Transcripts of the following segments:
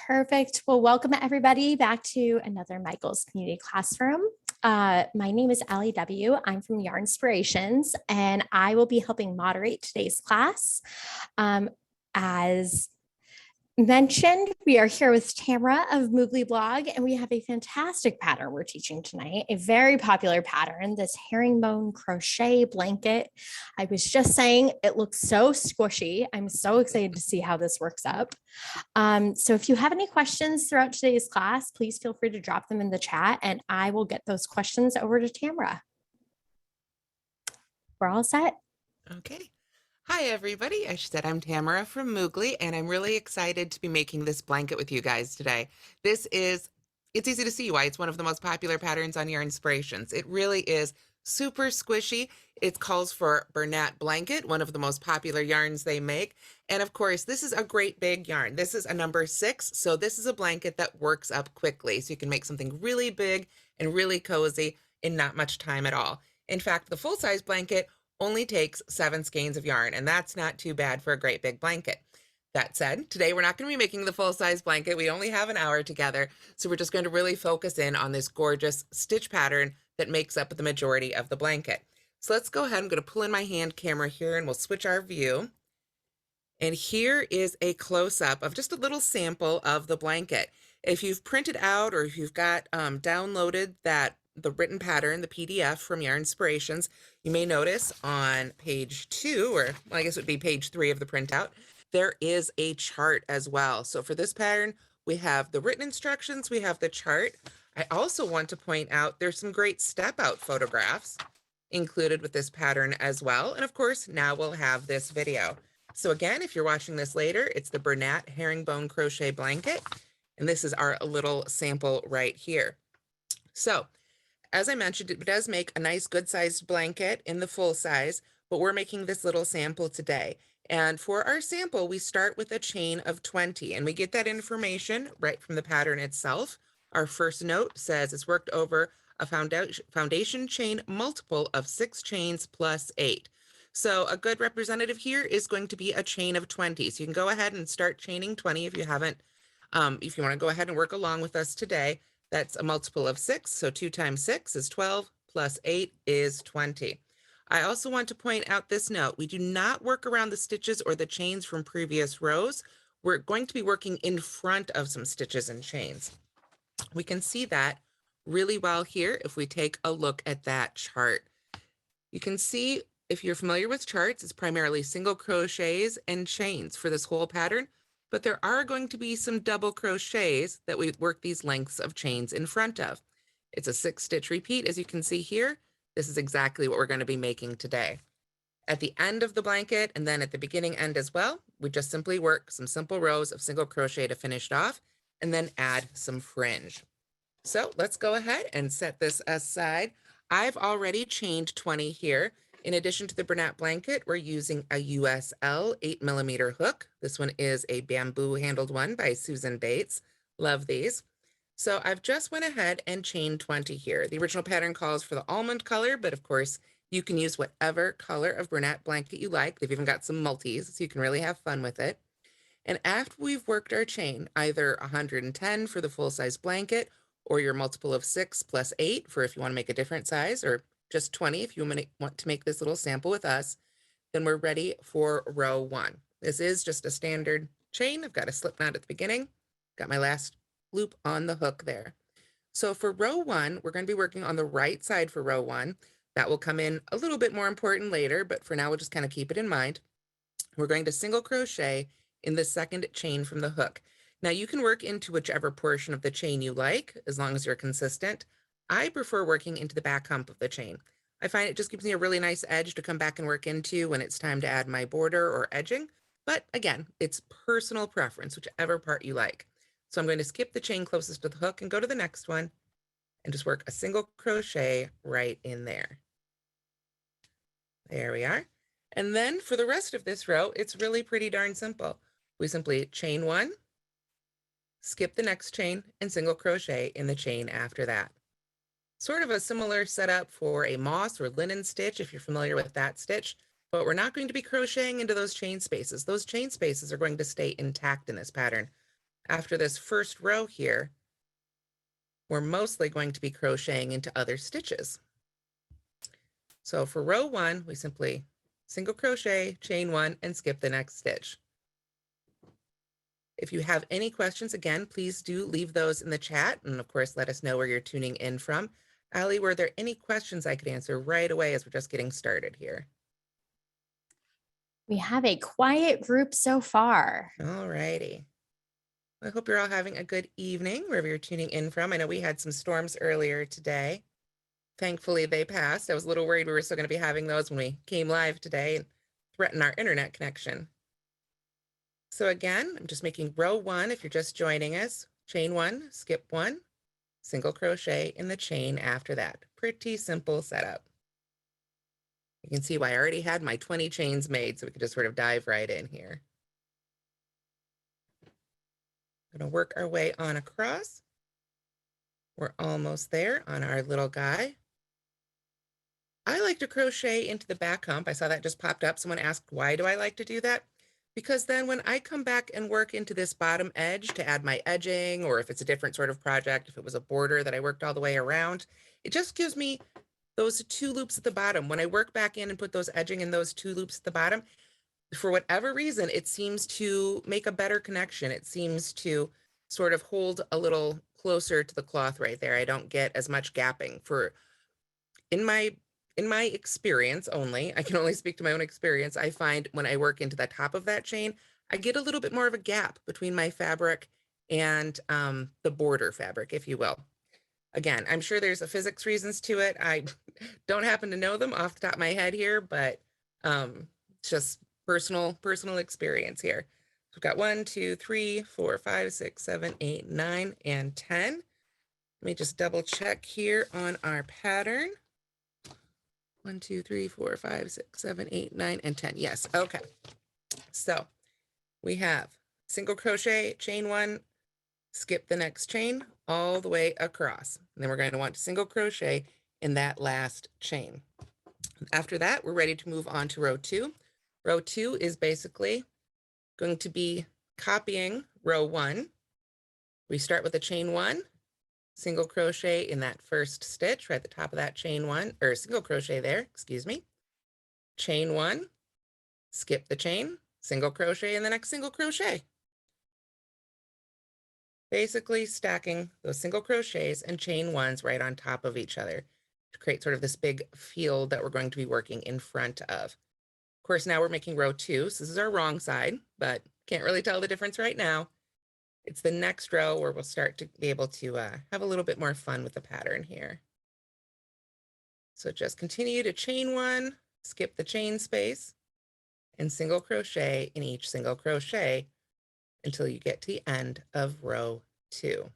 Perfect. Well, welcome everybody back to another Michael's Community Classroom. My name is Allie W. I'm from Yarn Inspirations, and I will be helping moderate today's class. As mentioned, we are here with Tamara of Moogly Blog, and we have a fantastic pattern we're teaching tonight, a very popular pattern, this herringbone crochet blanket. I was just saying it looks so squishy. I'm so excited to see how this works up. So if you have any questions throughout today's class, please feel free to drop them in the chat, and I will get those questions over to Tamara. We're all set. Okay. Hi, everybody. As she said, I'm Tamara from Moogly, and I'm really excited to be making this blanket with you guys today. It's easy to see why it's one of the most popular patterns on Yarn Inspirations. It really is super squishy. It calls for Bernat Blanket, one of the most popular yarns they make. And of course, this is a great big yarn. This is a number 6, so this is a blanket that works up quickly. So you can make something really big and really cozy in not much time at all. In fact, the full-size blanket only takes 7 skeins of yarn, and that's not too bad for a great big blanket. That said, today we're not going to be making the full-size blanket. We only have an hour together, so we're just going to really focus in on this gorgeous stitch pattern that makes up the majority of the blanket. So let's go ahead. I'm going to pull in my hand camera here, and we'll switch our view. And here is a close-up of just a little sample of the blanket. If you've printed out or if you've got downloaded the written pattern, the PDF from Yarn Inspirations, you may notice on page 2, or well, I guess it would be page 3 of the printout, there is a chart as well. So for this pattern, we have the written instructions, we have the chart. I also want to point out there's some great step out photographs included with this pattern as well. And of course, now we'll have this video. So again, if you're watching this later, it's the Bernat Herringbone Crochet Blanket. And this is our little sample right here. So as I mentioned, it does make a nice good sized blanket in the full size, but we're making this little sample today. And for our sample, we start with a chain of 20, and we get that information right from the pattern itself. Our first note says it's worked over a foundation chain multiple of 6 chains plus 8. So a good representative here is going to be a chain of 20. So you can go ahead and start chaining 20 if you haven't, if you want to go ahead and work along with us today. That's a multiple of 6, so 2 times 6 is 12, plus 8 is 20. I also want to point out this note. We do not work around the stitches or the chains from previous rows. We're going to be working in front of some stitches and chains. We can see that really well here if we take a look at that chart. You can see, if you're familiar with charts, it's primarily single crochets and chains for this whole pattern. But there are going to be some double crochets that we work these lengths of chains in front of. It's a 6-stitch repeat, as you can see here. This is exactly what we're going to be making today. At the end of the blanket, and then at the beginning end as well, we just simply work some simple rows of single crochet to finish it off, and then add some fringe. So let's go ahead and set this aside. I've already chained 20 here. In addition to the Bernat Blanket, we're using a USL 8mm hook. This one is a bamboo handled one by Susan Bates. Love these. So I've just went ahead and chained 20 here. The original pattern calls for the almond color, but of course you can use whatever color of Bernat Blanket you like. They've even got some multis, so you can really have fun with it. And after we've worked our chain, either 110 for the full-size blanket, or your multiple of 6 plus 8 for if you want to make a different size, or just 20 if you want to make this little sample with us, then we're ready for row 1. This is just a standard chain. I've got a slip knot at the beginning, got my last loop on the hook there. So for row 1, we're going to be working on the right side for row 1. That will come in a little bit more important later, but for now we'll just kind of keep it in mind. We're going to single crochet in the second chain from the hook. Now you can work into whichever portion of the chain you like, as long as you're consistent. I prefer working into the back hump of the chain. I find it just gives me a really nice edge to come back and work into when it's time to add my border or edging. But again, it's personal preference, whichever part you like. So I'm going to skip the chain closest to the hook and go to the next one and just work a single crochet right in there. There we are. And then for the rest of this row, it's really pretty darn simple. We simply chain 1, skip the next chain, and single crochet in the chain after that. Sort of a similar setup for a moss or linen stitch if you're familiar with that stitch, but we're not going to be crocheting into those chain spaces. Those chain spaces are going to stay intact in this pattern. after this first row here, we're mostly going to be crocheting into other stitches. So for row 1, we simply single crochet, chain 1, and skip the next stitch. If you have any questions, again, please do leave those in the chat, and of course, let us know where you're tuning in from. Allie, were there any questions I could answer right away as we're just getting started here? We have a quiet group so far. All righty. I hope you're all having a good evening wherever you're tuning in from. I know we had some storms earlier today. Thankfully, they passed. I was a little worried we were still going to be having those when we came live today and threaten our internet connection. So again, I'm just making row 1 if you're just joining us. Chain 1, skip 1, single crochet in the chain after that. Pretty simple setup. You can see why I already had my 20 chains made, so we could just sort of dive right in here. We're going to work our way on across. We're almost there on our little guy. I like to crochet into the back hump. I saw that just popped up. Someone asked, why do I like to do that? Because then when I come back and work into this bottom edge to add my edging, or if it's a different sort of project, if it was a border that I worked all the way around, it just gives me those 2 loops at the bottom. When I work back in and put those edging in those 2 loops at the bottom, for whatever reason, it seems to make a better connection. It seems to sort of hold a little closer to the cloth right there. I don't get as much gapping. In my experience only, I can only speak to my own experience. I find when I work into the top of that chain, I get a little bit more of a gap between my fabric and the border fabric, if you will. Again, I'm sure there's a physics reasons to it. I don't happen to know them off the top of my head here, but it's just personal experience here. So we've got 1, 2, 3, 4, 5, 6, 7, 8, 9, and 10. Let me just double check here on our pattern. 1, 2, 3, 4, 5, 6, 7, 8, 9, and 10. Yes. Okay. So we have single crochet, chain 1, skip the next chain all the way across. And then we're going to want to single crochet in that last chain. After that, we're ready to move on to row 2. Row 2 is basically going to be copying row 1. We start with a chain 1, single crochet in that first stitch right at the top of that chain 1, or single crochet there, excuse me. Chain 1, skip the chain, single crochet in the next single crochet. Basically stacking those single crochets and chain 1s right on top of each other to create sort of this big field that we're going to be working in front of. Of course, now we're making row 2, so this is our wrong side, but can't really tell the difference right now. It's the next row where we'll start to be able to have a little bit more fun with the pattern here. So just continue to chain 1, skip the chain space, and single crochet in each single crochet until you get to the end of row 2.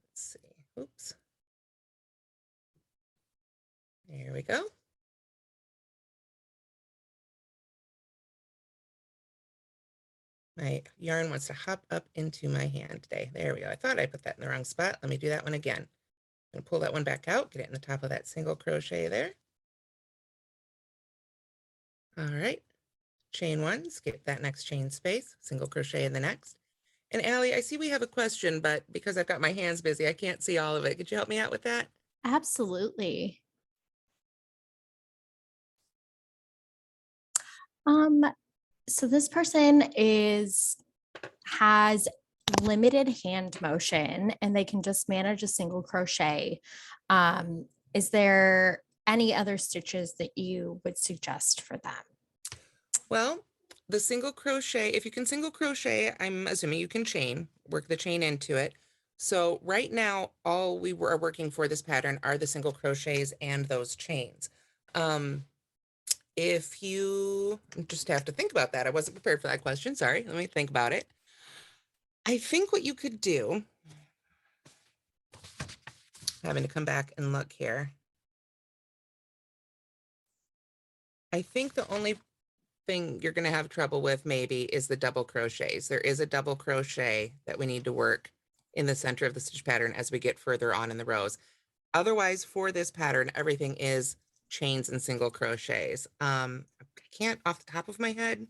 Let's see. Oops. There we go. My yarn wants to hop up into my hand today. There we go. I thought I put that in the wrong spot. Let me do that one again. I'm going to pull that one back out, get it in the top of that single crochet there. All right. Chain 1, skip that next chain space, single crochet in the next. And Allie, I see we have a question, but because I've got my hands busy, I can't see all of it. Could you help me out with that? Absolutely. So this person has limited hand motion and they can just manage a single crochet. Is there any other stitches that you would suggest for them? Well, the single crochet, if you can single crochet, I'm assuming you can chain, work the chain into it. So right now, all we are working for this pattern are the single crochets and those chains. If you just have to think about that, I wasn't prepared for that question. Sorry, let me think about it. I think what you could do, having to come back and look here. I think the only thing you're going to have trouble with maybe is the double crochets. There is a double crochet that we need to work in the center of the stitch pattern as we get further on in the rows. Otherwise, for this pattern, everything is chains and single crochets. I can't off the top of my head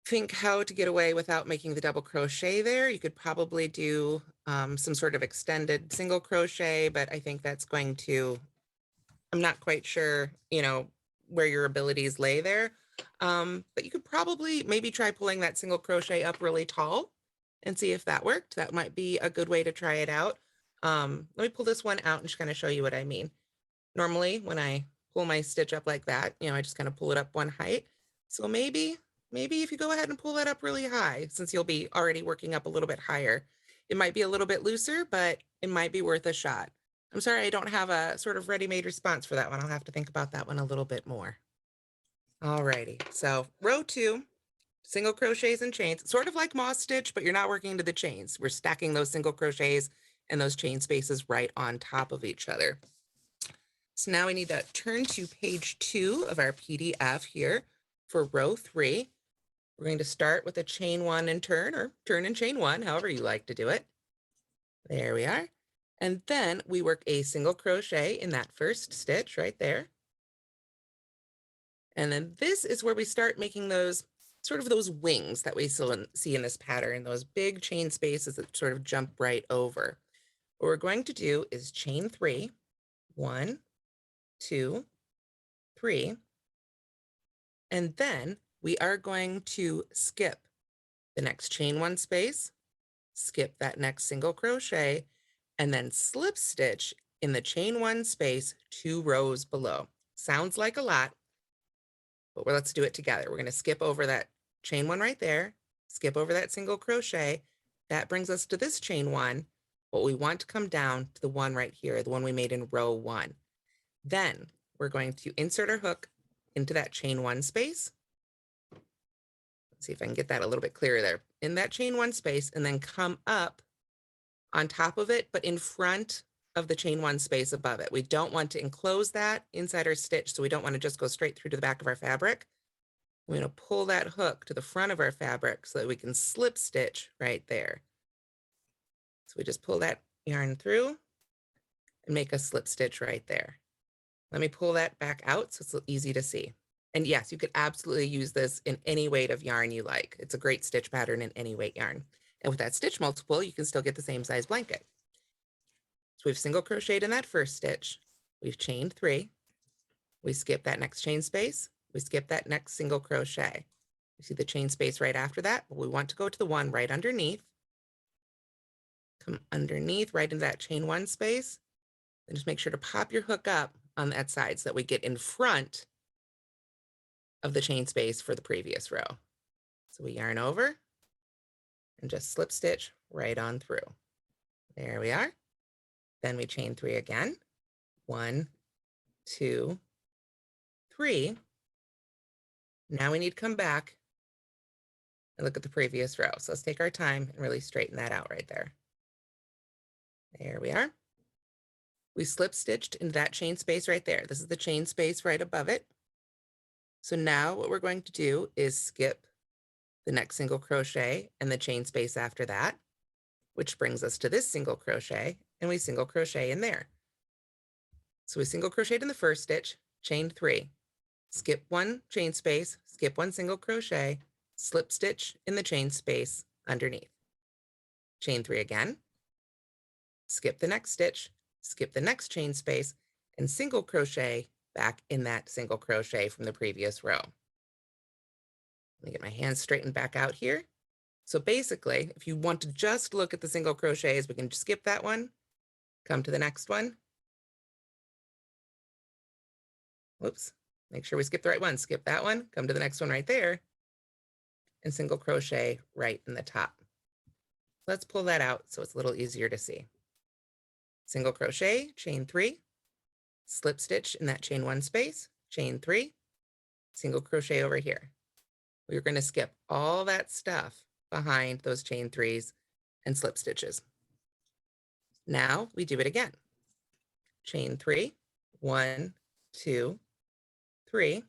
think how to get away without making the double crochet there. You could probably do some sort of extended single crochet, but I think that's going to, I'm not quite sure, where your abilities lay there. But you could probably maybe try pulling that single crochet up really tall and see if that worked. That might be a good way to try it out. Let me pull this one out and just kind of show you what I mean. Normally, when I pull my stitch up like that, I just kind of pull it up one height. So maybe if you go ahead and pull that up really high, since you'll be already working up a little bit higher, it might be a little bit looser, but it might be worth a shot. I'm sorry, I don't have a sort of ready-made response for that one. I'll have to think about that one a little bit more. Alrighty, so row 2, single crochets and chains, sort of like moss stitch, but you're not working into the chains. We're stacking those single crochets and those chain spaces right on top of each other. So now we need to turn to page 2 of our PDF here for row 3. We're going to start with a chain 1 and turn, or turn and chain 1, however you like to do it. There we are. And then we work a single crochet in that first stitch right there. And then this is where we start making those sort of those wings that we see in this pattern, those big chain spaces that sort of jump right over. What we're going to do is chain 3, 1, 2, 3, and then we are going to skip the next chain 1 space, skip that next single crochet, and then slip stitch in the chain 1 space 2 rows below. Sounds like a lot, but let's do it together. We're going to skip over that chain 1 right there, skip over that single crochet. That brings us to this chain 1, but we want to come down to the one right here, the one we made in row 1. Then we're going to insert our hook into that chain 1 space. Let's see if I can get that a little bit clearer there. In that chain 1 space, and then come up on top of it, but in front of the chain 1 space above it. We don't want to enclose that inside our stitch, so we don't want to just go straight through to the back of our fabric. We're going to pull that hook to the front of our fabric so that we can slip stitch right there. So we just pull that yarn through and make a slip stitch right there. Let me pull that back out so it's easy to see. And yes, you could absolutely use this in any weight of yarn you like. It's a great stitch pattern in any weight yarn. And with that stitch multiple, you can still get the same size blanket. So we've single crocheted in that first stitch. We've chained 3. We skip that next chain space. We skip that next single crochet. You see the chain space right after that, but we want to go to the one right underneath. Come underneath right into that chain 1 space. And just make sure to pop your hook up on that side so that we get in front of the chain space for the previous row. So we yarn over and just slip stitch right on through. There we are. Then we chain 3 again. 1, 2, 3. Now we need to come back and look at the previous row. So let's take our time and really straighten that out right there. There we are. We slip stitched into that chain space right there. This is the chain space right above it. So now what we're going to do is skip the next single crochet and the chain space after that, which brings us to this single crochet, and we single crochet in there. So we single crocheted in the first stitch, chain 3, skip 1 chain space, skip 1 single crochet, slip stitch in the chain space underneath. Chain 3 again, skip the next stitch, skip the next chain space, and single crochet back in that single crochet from the previous row. Let me get my hands straightened back out here. So basically, if you want to just look at the single crochets, we can just skip that one, come to the next one. Whoops, make sure we skip the right one. Skip that one, come to the next one right there, and single crochet right in the top. Let's pull that out so it's a little easier to see. Single crochet, chain 3, slip stitch in that chain 1 space, chain 3, single crochet over here. We're going to skip all that stuff behind those chain 3s and slip stitches. Now we do it again. Chain 3, 1, 2, 3.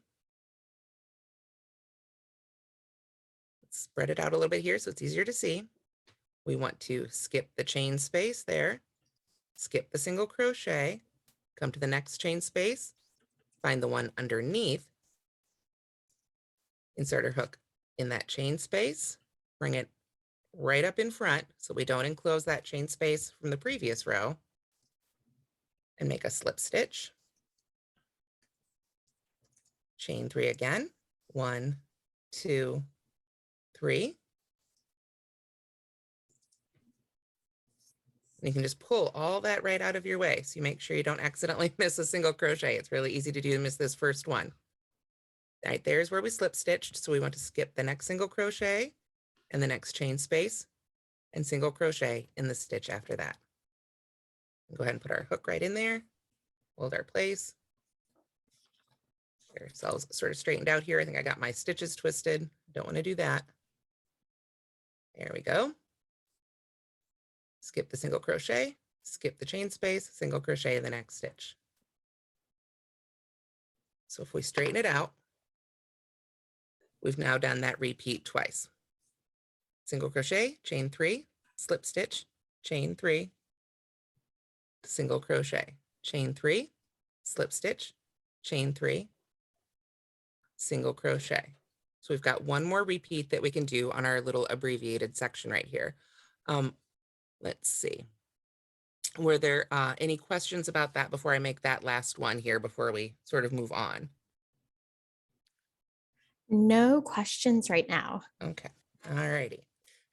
Let's spread it out a little bit here so it's easier to see. We want to skip the chain space there, skip the single crochet, come to the next chain space, find the one underneath, insert our hook in that chain space, bring it right up in front so we don't enclose that chain space from the previous row, and make a slip stitch. Chain 3 again. 1, 2, 3. And you can just pull all that right out of your way. So you make sure you don't accidentally miss a single crochet. It's really easy to do to miss this first one. Right there's where we slip stitched. So we want to skip the next single crochet and the next chain space and single crochet in the stitch after that. Go ahead and put our hook right in there, hold our place. Get ourselves sort of straightened out here. I think I got my stitches twisted. Don't want to do that. There we go. Skip the single crochet, skip the chain space, single crochet in the next stitch. So if we straighten it out, we've now done that repeat twice. Single crochet, chain 3, slip stitch, chain 3, single crochet, chain 3, slip stitch, chain 3, single crochet. So we've got one more repeat that we can do on our little abbreviated section right here. Let's see. Were there any questions about that before I make that last one here before we sort of move on? No questions right now. Okay, all righty.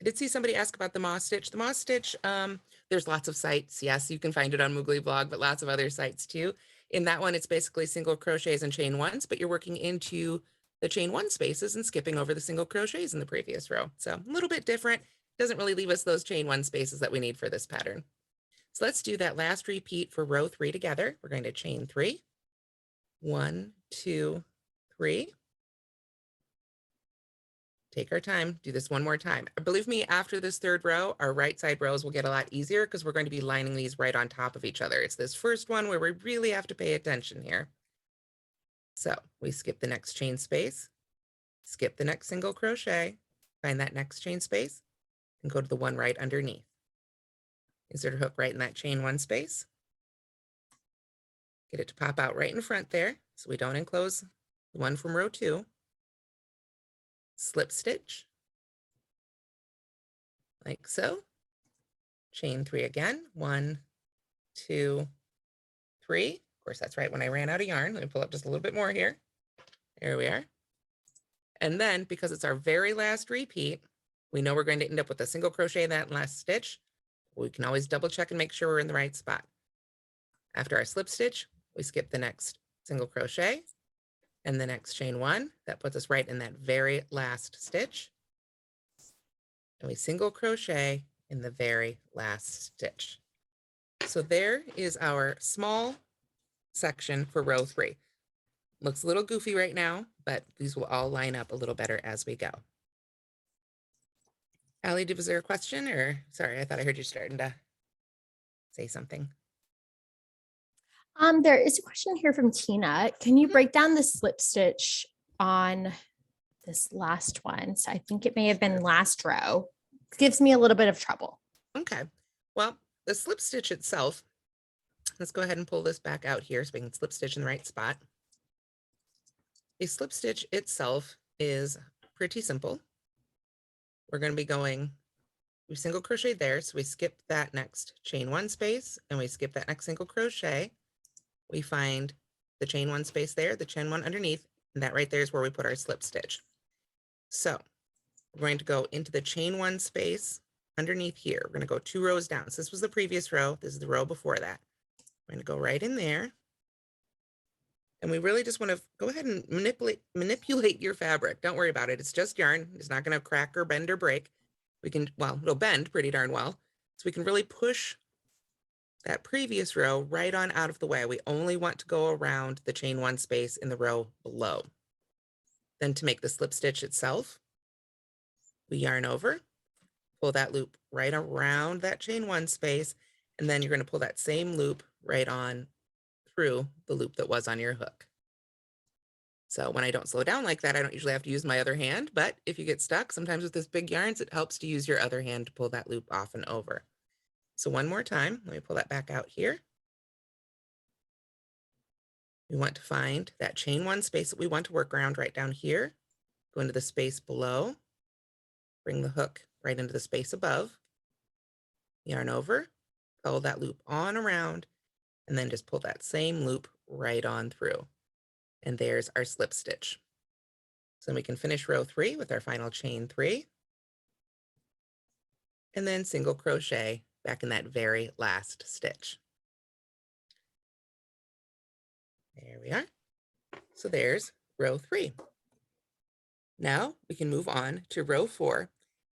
I did see somebody ask about the moss stitch. The moss stitch, there's lots of sites. Yes, you can find it on Moogly blog, but lots of other sites too. In that one, it's basically single crochets and chain ones, but you're working into the chain one spaces and skipping over the single crochets in the previous row. So a little bit different. Doesn't really leave us those chain one spaces that we need for this pattern. So let's do that last repeat for row 3 together. We're going to chain 3. 1, 2, 3. Take our time, do this one more time. Believe me, after this third row, our right side rows will get a lot easier because we're going to be lining these right on top of each other. It's this first one where we really have to pay attention here. So we skip the next chain space, skip the next single crochet, find that next chain space, and go to the one right underneath. Insert a hook right in that chain 1 space. Get it to pop out right in front there so we don't enclose the one from row 2. Slip stitch, like so. Chain 3 again. 1, 2, 3. Of course, that's right when I ran out of yarn. Let me pull up just a little bit more here. There we are. And then, because it's our very last repeat, we know we're going to end up with a single crochet in that last stitch. We can always double check and make sure we're in the right spot. After our slip stitch, we skip the next single crochet and the next chain 1. That puts us right in that very last stitch. And we single crochet in the very last stitch. So there is our small section for row 3. Looks a little goofy right now, but these will all line up a little better as we go. Allie, was there a question, or sorry, I thought I heard you starting to say something. There is a question here from Tina. Can you break down the slip stitch on this last one? So I think it may have been last row. It gives me a little bit of trouble. Okay. Well, the slip stitch itself, let's go ahead and pull this back out here so we can slip stitch in the right spot. A slip stitch itself is pretty simple. We're going to be going, we single crochet there, so we skip that next chain 1 space and we skip that next single crochet. We find the chain 1 space there, the chain 1 underneath, and that right there is where we put our slip stitch. So we're going to go into the chain 1 space underneath here. We're going to go 2 rows down. So this was the previous row. This is the row before that. We're going to go right in there. And we really just want to go ahead and manipulate your fabric. Don't worry about it. It's just yarn. It's not going to crack or bend or break. We can, well, it'll bend pretty darn well. So we can really push that previous row right on out of the way. We only want to go around the chain 1 space in the row below. Then to make the slip stitch itself, we yarn over, pull that loop right around that chain 1 space, and then you're going to pull that same loop right on through the loop that was on your hook. So when I don't slow down like that, I don't usually have to use my other hand, but if you get stuck, sometimes with this big yarns, it helps to use your other hand to pull that loop off and over. So one more time, let me pull that back out here. We want to find that chain 1 space that we want to work around right down here. go into the space below, bring the hook right into the space above, yarn over, follow that loop on around, and then just pull that same loop right on through. And there's our slip stitch. So we can finish row 3 with our final chain 3, and then single crochet back in that very last stitch. There we are. So there's row 3. Now we can move on to row 4.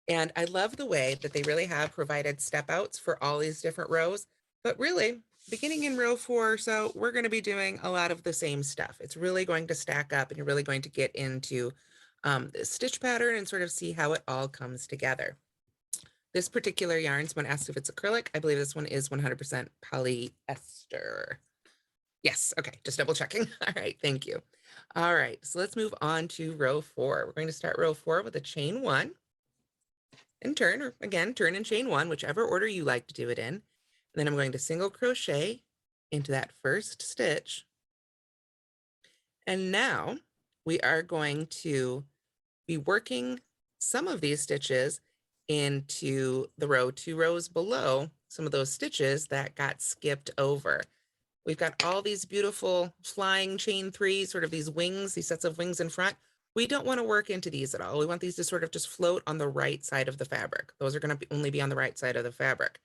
And I love the way that they really have provided step outs for all these different rows. But really, beginning in row 4 or so, we're going to be doing a lot of the same stuff. It's really going to stack up, and you're really going to get into the stitch pattern and sort of see how it all comes together. This particular yarn, someone asked if it's acrylic. I believe this one is 100% polyester. Yes, okay, just double checking. All right, thank you. All right, so let's move on to row 4. We're going to start row 4 with a chain 1 and turn, or again, turn and chain 1, whichever order you like to do it in. And then I'm going to single crochet into that first stitch. And now we are going to be working some of these stitches into the row 2 rows below, some of those stitches that got skipped over. We've got all these beautiful flying chain 3s, sort of these wings, these sets of wings in front. We don't want to work into these at all. We want these to sort of just float on the right side of the fabric. Those are going to only be on the right side of the fabric.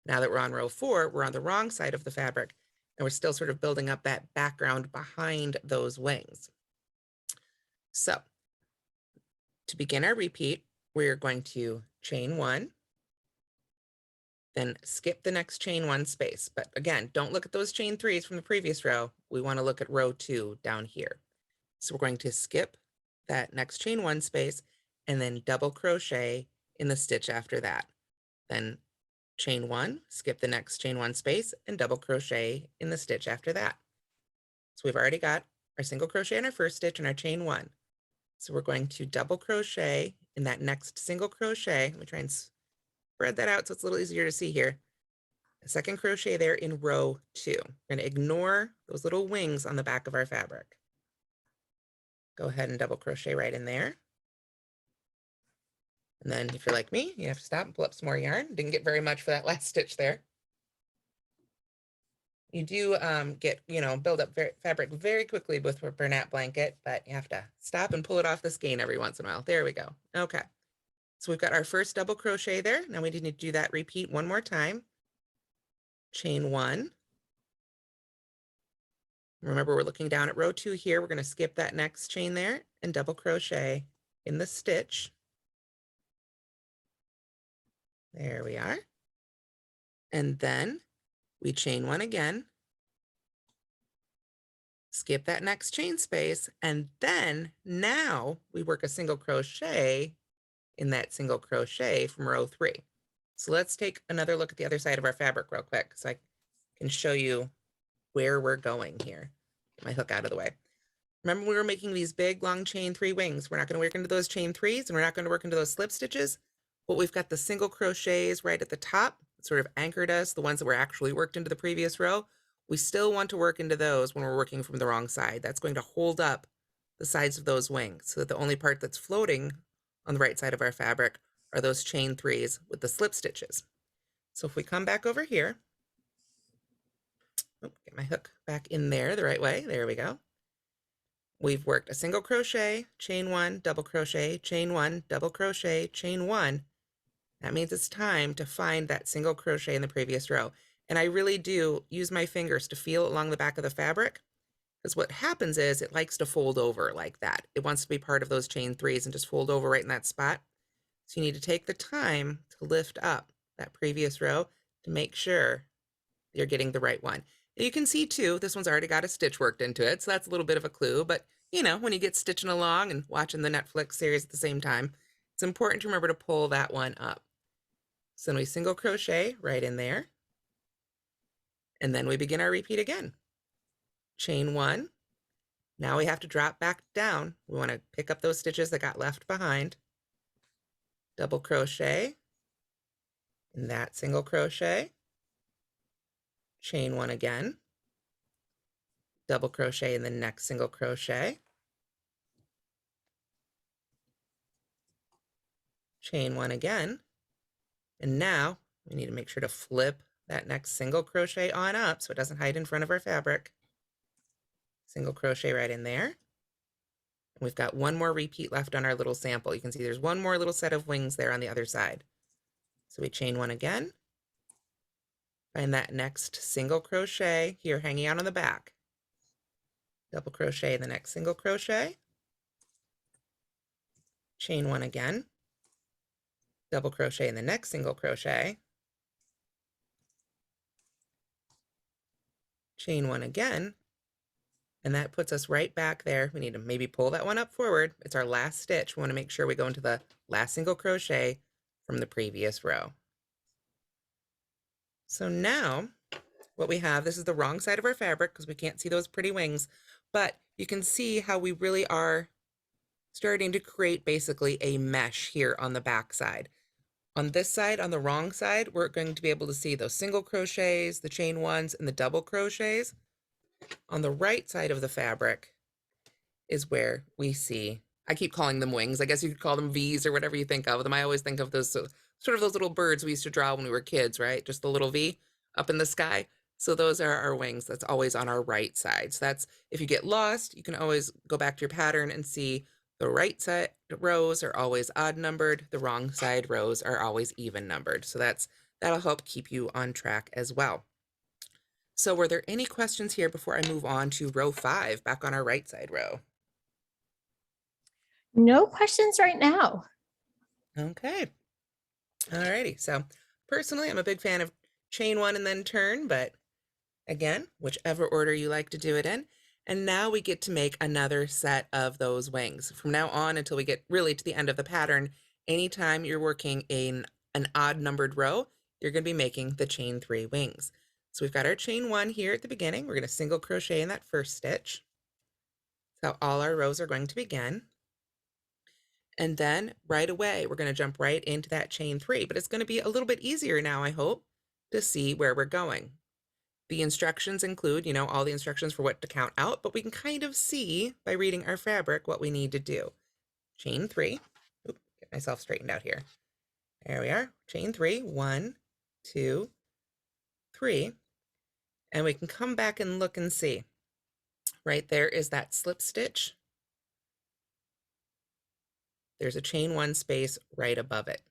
Now that we're on row 4, we're on the wrong side of the fabric, and we're still sort of building up that background behind those wings. So to begin our repeat, we're going to chain 1, then skip the next chain 1 space. But again, don't look at those chain 3s from the previous row. We want to look at row 2 down here. So we're going to skip that next chain 1 space and then double crochet in the stitch after that. Then chain 1, skip the next chain 1 space and double crochet in the stitch after that. So we've already got our single crochet in our first stitch and our chain 1. So we're going to double crochet in that next single crochet. Let me try and spread that out so it's a little easier to see here. A second crochet there in row 2. We're going to ignore those little wings on the back of our fabric. Go ahead and double crochet right in there. And then if you're like me, you have to stop and pull up some more yarn. Didn't get very much for that last stitch there. You do build up fabric very quickly with a Bernat Blanket, but you have to stop and pull it off the skein every once in a while. There we go. Okay. So we've got our first double crochet there. Now we need to do that repeat one more time. Chain 1. Remember, we're looking down at row 2 here. We're going to skip that next chain there and double crochet in the stitch. There we are. And then we chain 1 again, skip that next chain space, and then now we work a single crochet in that single crochet from row 3. So let's take another look at the other side of our fabric real quick so I can show you where we're going here. Get my hook out of the way. Remember, we were making these big long chain 3 wings. We're not going to work into those chain 3s and we're not going to work into those slip stitches, but we've got the single crochets right at the top that sort of anchored us, the ones that were actually worked into the previous row. We still want to work into those when we're working from the wrong side. That's going to hold up the sides of those wings so that the only part that's floating on the right side of our fabric are those chain 3s with the slip stitches. So if we come back over here, get my hook back in there the right way. There we go. We've worked a single crochet, chain 1, double crochet, chain 1, double crochet, chain 1. That means it's time to find that single crochet in the previous row. And I really do use my fingers to feel along the back of the fabric, because what happens is it likes to fold over like that. It wants to be part of those chain 3s and just fold over right in that spot. So you need to take the time to lift up that previous row to make sure you're getting the right one. You can see too, this one's already got a stitch worked into it, so that's a little bit of a clue, but you know, when you get stitching along and watching the Netflix series at the same time, it's important to remember to pull that one up. So then we single crochet right in there, and then we begin our repeat again. Chain 1. Now we have to drop back down. We want to pick up those stitches that got left behind. Double crochet in that single crochet. Chain 1 again, double crochet in the next single crochet, chain one again, and now we need to make sure to flip that next single crochet on up so it doesn't hide in front of our fabric. Single crochet right in there. And we've got one more repeat left on our little sample. You can see there's one more little set of wings there on the other side. So we chain one again, find that next single crochet here hanging out on the back. Double crochet in the next single crochet, chain one again, double crochet in the next single crochet, chain one again, and that puts us right back there. We need to maybe pull that one up forward. It's our last stitch. We want to make sure we go into the last single crochet from the previous row. So now what we have, this is the wrong side of our fabric because we can't see those pretty wings, but you can see how we really are starting to create basically a mesh here on the back side. On this side, on the wrong side, we're going to be able to see those single crochets, the chain ones, and the double crochets. On the right side of the fabric is where we see, I keep calling them wings. I guess you could call them V's or whatever you think of them. I always think of those sort of those little birds we used to draw when we were kids, right? Just the little V up in the sky. So those are our wings. That's always on our right side. So that's, if you get lost, you can always go back to your pattern and see the right side rows are always odd numbered. The wrong side rows are always even numbered. So that'll help keep you on track as well. So were there any questions here before I move on to row 5, back on our right side row? No questions right now. Okay. Alrighty. So personally, I'm a big fan of chain one and then turn, but again, whichever order you like to do it in. And now we get to make another set of those wings. From now on until we get really to the end of the pattern, anytime you're working in an odd numbered row, you're going to be making the chain 3 wings. So we've got our chain 1 here at the beginning. We're going to single crochet in that first stitch. That's how all our rows are going to begin. And then right away, we're going to jump right into that chain 3, but it's going to be a little bit easier now, I hope, to see where we're going. The instructions include, all the instructions for what to count out, but we can kind of see by reading our fabric what we need to do. Chain 3. Oop, get myself straightened out here. There we are. Chain 3. 1, 2, 3. And we can come back and look and see. Right there is that slip stitch. There's a chain 1 space right above it.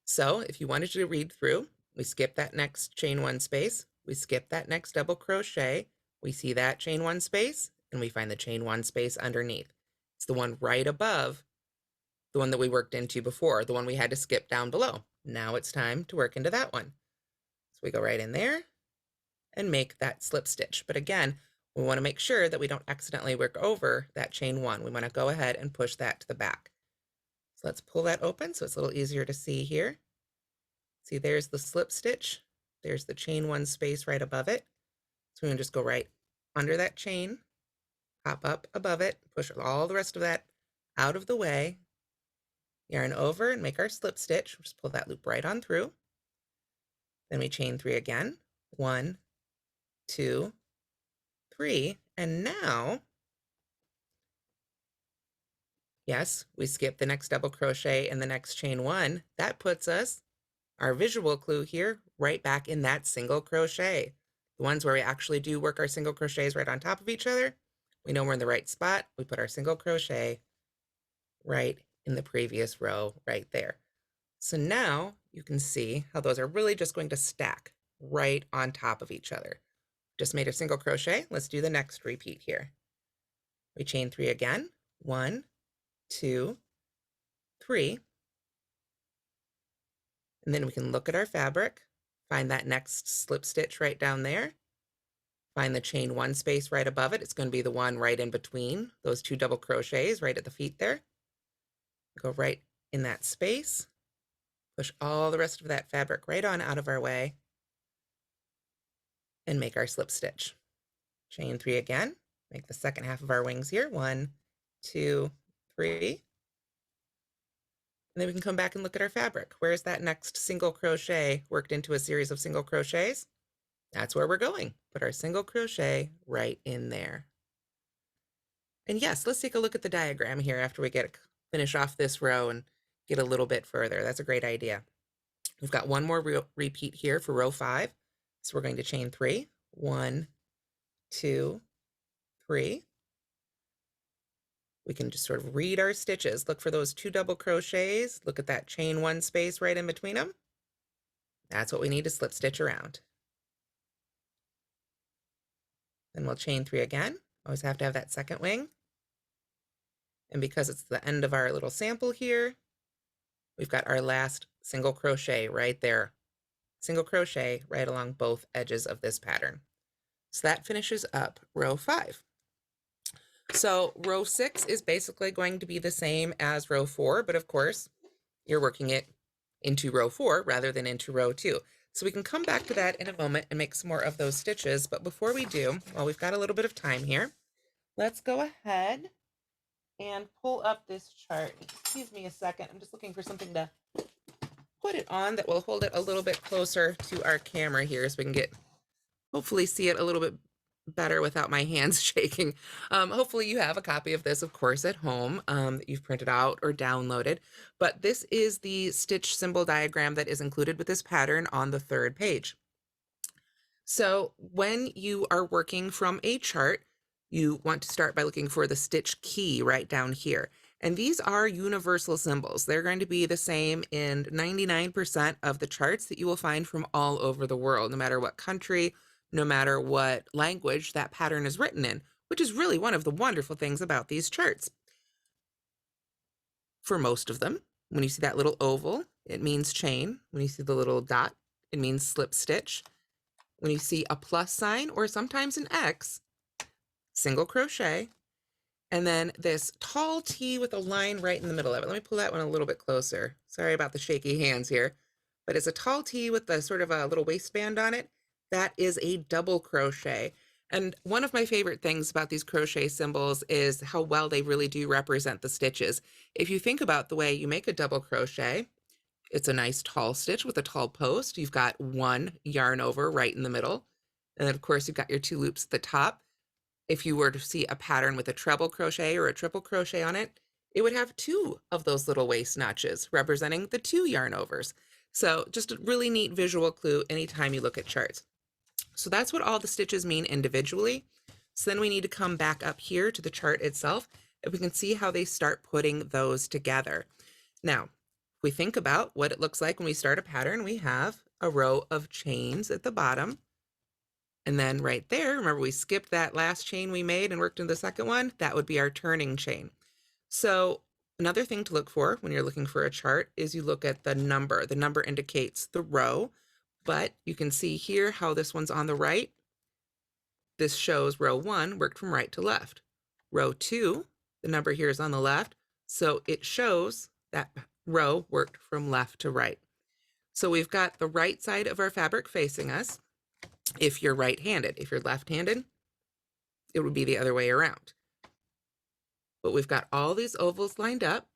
So if you wanted to read through, we skip that next chain 1 space. We skip that next double crochet, we see that chain 1 space, and we find the chain 1 space underneath. It's the one right above the one that we worked into before, the one we had to skip down below. Now it's time to work into that one. So we go right in there and make that slip stitch. But again, we want to make sure that we don't accidentally work over that chain 1. We want to go ahead and push that to the back. So let's pull that open so it's a little easier to see here. See, there's the slip stitch. There's the chain 1 space right above it. So we're going to just go right under that chain, pop up above it, push all the rest of that out of the way, yarn over and make our slip stitch. Just pull that loop right on through. Then we chain 3 again. 1, 2, 3. And now, yes, we skip the next double crochet and the next chain 1. That puts us, our visual clue here, right back in that single crochet. The ones where we actually do work our single crochets right on top of each other, we know we're in the right spot. We put our single crochet right in the previous row right there. So now you can see how those are really just going to stack right on top of each other. Just made a single crochet. Let's do the next repeat here. We chain 3 again. 1, 2, 3. And then we can look at our fabric, find that next slip stitch right down there, find the chain 1 space right above it. It's going to be the one right in between those 2 double crochets right at the feet there. Go right in that space, push all the rest of that fabric right on out of our way, and make our slip stitch. Chain 3 again, make the second half of our wings here. 1, 2, 3. And then we can come back and look at our fabric. Where's that next single crochet worked into a series of single crochets? That's where we're going. Put our single crochet right in there. And yes, let's take a look at the diagram here after we finish off this row and get a little bit further. That's a great idea. We've got one more repeat here for row 5. So we're going to chain 3. 1, 2, 3. We can just sort of read our stitches. Look for those 2 double crochets. Look at that chain 1 space right in between them. That's what we need to slip stitch around. Then we'll chain 3 again. Always have to have that second wing. And because it's the end of our little sample here, we've got our last single crochet right there. Single crochet right along both edges of this pattern. So that finishes up row 5. So row 6 is basically going to be the same as row 4, but of course, you're working it into row 4 rather than into row 2. So we can come back to that in a moment and make some more of those stitches. But before we do, well, we've got a little bit of time here. Let's go ahead and pull up this chart. Excuse me a second. I'm just looking for something to put it on that will hold it a little bit closer to our camera here so we can hopefully see it a little bit better without my hands shaking. Hopefully you have a copy of this, of course, at home that you've printed out or downloaded. But this is the stitch symbol diagram that is included with this pattern on the 3rd page. So when you are working from a chart, you want to start by looking for the stitch key right down here. And these are universal symbols. They're going to be the same in 99% of the charts that you will find from all over the world, no matter what country, no matter what language that pattern is written in, which is really one of the wonderful things about these charts. For most of them, when you see that little oval, it means chain. When you see the little dot, it means slip stitch. When you see a plus sign or sometimes an X, single crochet. And then this tall T with a line right in the middle of it. Let me pull that one a little bit closer. Sorry about the shaky hands here. But it's a tall T with a sort of a little waistband on it. That is a double crochet. And one of my favorite things about these crochet symbols is how well they really do represent the stitches. If you think about the way you make a double crochet, it's a nice tall stitch with a tall post. You've got one yarn over right in the middle. And then of course you've got your 2 loops at the top. If you were to see a pattern with a treble crochet or a triple crochet on it, it would have 2 of those little waist notches representing the 2 yarn overs. So just a really neat visual clue anytime you look at charts. So that's what all the stitches mean individually. So then we need to come back up here to the chart itself, and we can see how they start putting those together. Now, if we think about what it looks like when we start a pattern, we have a row of chains at the bottom. And then right there, remember we skipped that last chain we made and worked into the second one? That would be our turning chain. So another thing to look for when you're looking for a chart is you look at the number. The number indicates the row, but you can see here how this one's on the right. This shows row 1 worked from right to left. Row 2, the number here is on the left, so it shows that row worked from left to right. So we've got the right side of our fabric facing us. If you're right-handed, if you're left-handed, it would be the other way around. But we've got all these ovals lined up.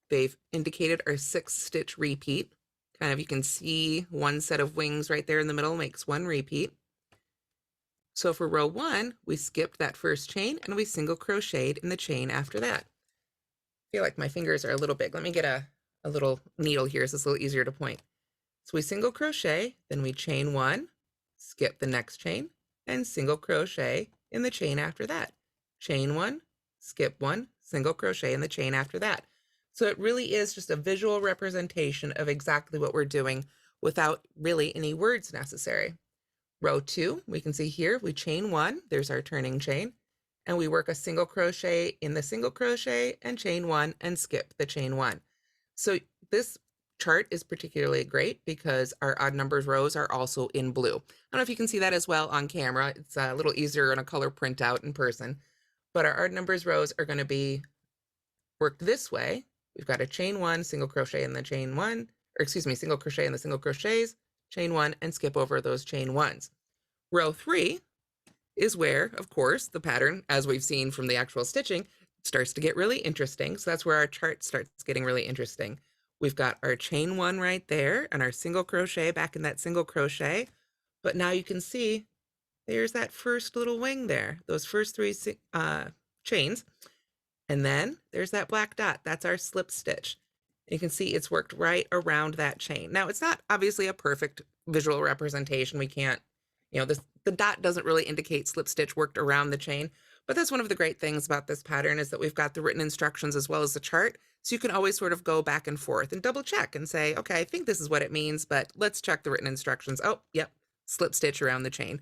They've indicated our 6 stitch repeat. Kind of, you can see one set of wings right there in the middle makes 1 repeat. So for row 1, we skipped that first chain and we single crocheted in the chain after that. I feel like my fingers are a little big. Let me get a little needle here so it's a little easier to point. So we single crochet, then we chain 1, skip the next chain, and single crochet in the chain after that. Chain 1, skip 1, single crochet in the chain after that. So it really is just a visual representation of exactly what we're doing without really any words necessary. Row 2, we can see here, we chain 1, there's our turning chain, and we work a single crochet in the single crochet and chain 1 and skip the chain 1. So this chart is particularly great because our odd numbers rows are also in blue. I don't know if you can see that as well on camera. It's a little easier on a color printout in person, but our odd numbers rows are going to be worked this way. We've got a chain 1, single crochet in the chain 1, or excuse me, single crochet in the single crochets, chain 1, and skip over those chain 1s. Row 3 is where, of course, the pattern, as we've seen from the actual stitching, starts to get really interesting. So that's where our chart starts getting really interesting. We've got our chain 1 right there and our single crochet back in that single crochet. But now you can see there's that first little wing there, those first 3 chains. And then there's that black dot. That's our slip stitch. You can see it's worked right around that chain. Now, it's not obviously a perfect visual representation. We can't, the dot doesn't really indicate slip stitch worked around the chain, but that's one of the great things about this pattern is that we've got the written instructions as well as the chart. So you can always sort of go back and forth and double check and say, okay, I think this is what it means, but let's check the written instructions. Oh, yep, slip stitch around the chain.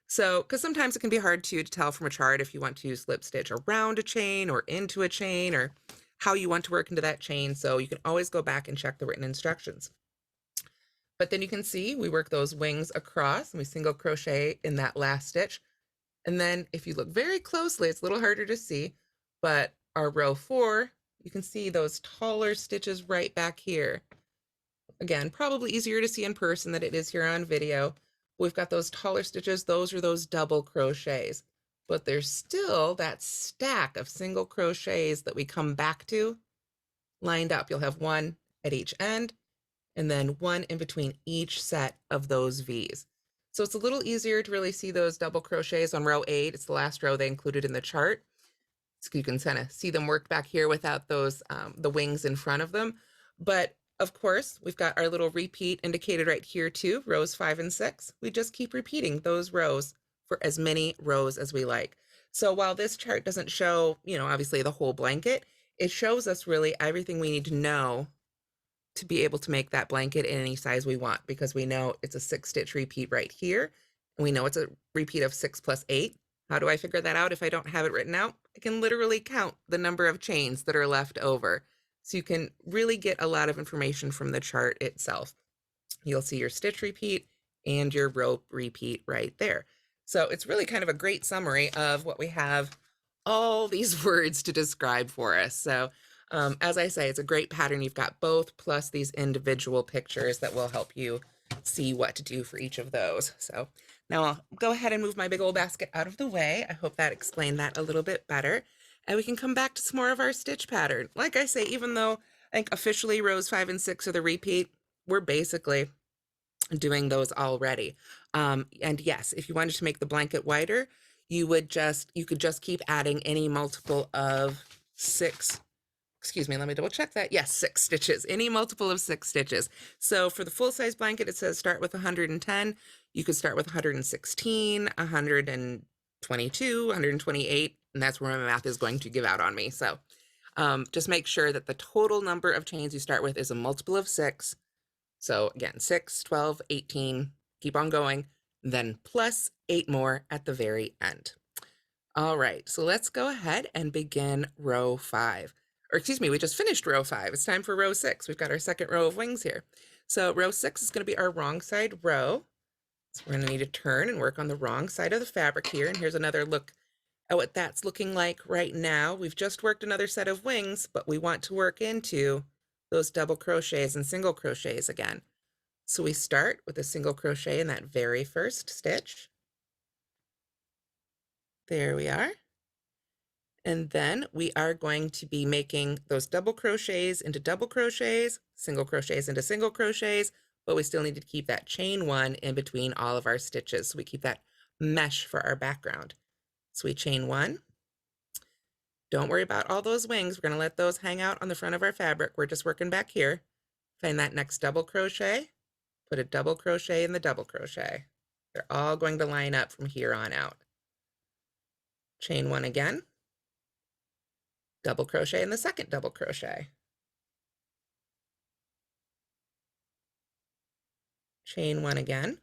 So, because sometimes it can be hard to tell from a chart if you want to slip stitch around a chain or into a chain or how you want to work into that chain. So you can always go back and check the written instructions. But then you can see we work those wings across and we single crochet in that last stitch. And then if you look very closely, it's a little harder to see, but our row 4, you can see those taller stitches right back here. Again, probably easier to see in person than it is here on video. We've got those taller stitches. Those are those double crochets, but there's still that stack of single crochets that we come back to lined up. You'll have one at each end and then one in between each set of those V's. So it's a little easier to really see those double crochets on row 8. It's the last row they included in the chart. So you can kind of see them worked back here without those, the wings in front of them. But of course, we've got our little repeat indicated right here too, rows 5 and 6. We just keep repeating those rows for as many rows as we like. So while this chart doesn't show, obviously the whole blanket, it shows us really everything we need to know to be able to make that blanket in any size we want, because we know it's a 6-stitch repeat right here. And we know it's a repeat of 6 plus 8. How do I figure that out if I don't have it written out? I can literally count the number of chains that are left over. So you can really get a lot of information from the chart itself. You'll see your stitch repeat and your row repeat right there. So it's really kind of a great summary of what we have all these words to describe for us. So as I say, it's a great pattern. You've got both plus these individual pictures that will help you see what to do for each of those. So now I'll go ahead and move my big old basket out of the way. I hope that explained that a little bit better. And we can come back to some more of our stitch pattern. Like I say, even though I think officially rows 5 and 6 are the repeat, we're basically doing those already. And yes, if you wanted to make the blanket wider, you could just keep adding any multiple of 6. Excuse me, let me double check that. Yes, 6 stitches, any multiple of 6 stitches. So for the full size blanket, it says start with 110. You could start with 116, 122, 128, and that's where my math is going to give out on me. So just make sure that the total number of chains you start with is a multiple of 6. So again, 6, 12, 18, keep on going, then plus 8 more at the very end. All right, so let's go ahead and begin row 5. Or excuse me, we just finished row 5. It's time for row 6. We've got our second row of wings here. So row 6 is going to be our wrong side row. So we're going to need to turn and work on the wrong side of the fabric here. And here's another look at what that's looking like right now. We've just worked another set of wings, but we want to work into those double crochets and single crochets again. So we start with a single crochet in that very first stitch. There we are. And then we are going to be making those double crochets into double crochets, single crochets into single crochets, but we still need to keep that chain 1 in between all of our stitches. So we keep that mesh for our background. So we chain 1. Don't worry about all those wings. We're going to let those hang out on the front of our fabric. We're just working back here. Find that next double crochet, put a double crochet in the double crochet. They're all going to line up from here on out. Chain 1 again. Double crochet in the second double crochet. Chain 1 again.